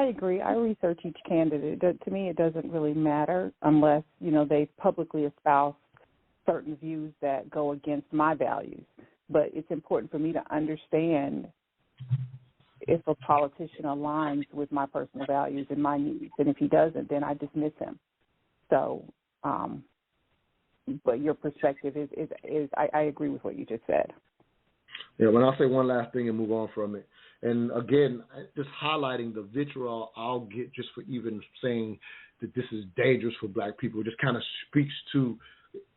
I agree. I research each candidate. To me, it doesn't really matter unless, they publicly espouse certain views that go against my values. But it's important for me to understand if a politician aligns with my personal values and my needs. And if he doesn't, then I dismiss him. So, but your perspective is I agree with what you just said. Yeah, when I'll say one last thing and move on from it. And again, just highlighting the vitriol I'll get just for even saying that this is dangerous for black people. It just kind of speaks to,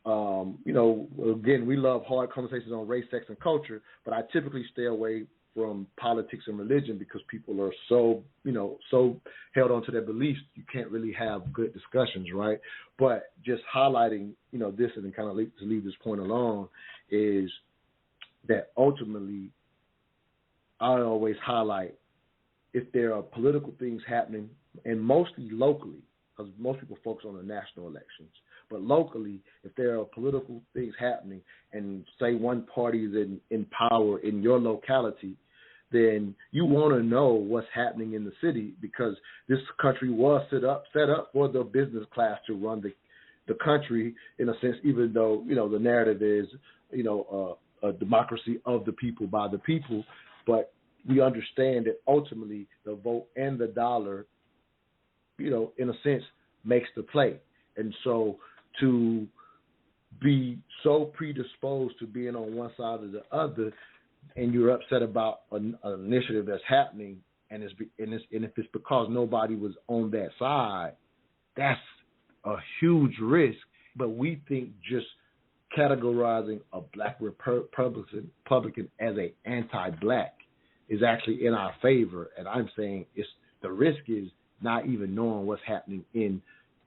again, we love hard conversations on race, sex, and culture, but I typically stay away from politics and religion because people are so held on to their beliefs, you can't really have good discussions, right? But just highlighting, this and kind of to leave this point along is that ultimately I always highlight if there are political things happening, and mostly locally, because most people focus on the national elections, but locally, if there are political things happening and say one party is in power in your locality, then you want to know what's happening in the city because this country was set up for the business class to run the country in a sense, even though, the narrative is, a democracy of the people by the people. But we understand that ultimately the vote and the dollar, in a sense, makes the play. And so to be so predisposed to being on one side or the other, and you're upset about an initiative that's happening, and if it's because nobody was on that side, that's a huge risk. But we think just categorizing a black Republican as a anti-black is actually in our favor, and I'm saying the risk is not even knowing what's happening in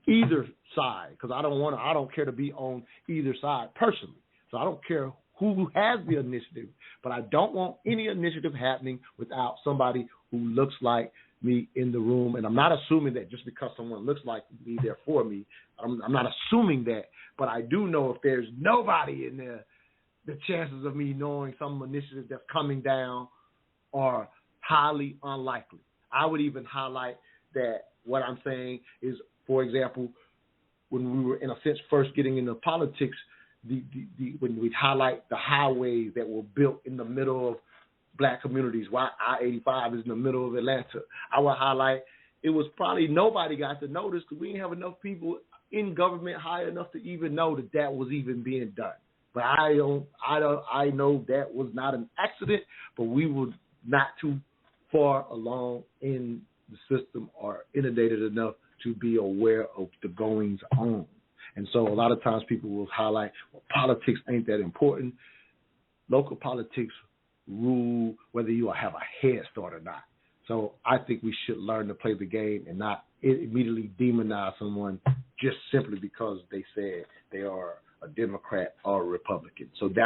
either side, because I don't care to be on either side personally. So I don't care who has the initiative, but I don't want any initiative happening without somebody who looks like me in the room. And I'm not assuming that just because someone looks like me, they're for me. I'm not assuming that, but I do know if there's nobody in there, the chances of me knowing some initiative that's coming down are highly unlikely. I would even highlight that what I'm saying is, for example, when we were in a sense first getting into politics, when we highlight the highways that were built in the middle of black communities, why I-85 is in the middle of Atlanta, I would highlight it was probably nobody got to notice because we didn't have enough people in government high enough to even know that was even being done. But I know that was not an accident, but we were not too far along in the system or inundated enough to be aware of the goings on. And so a lot of times people will highlight, well, politics ain't that important. Local politics rule whether you have a head start or not. So I think we should learn to play the game and not immediately demonize someone just simply because they said they are a Democrat or a Republican. So that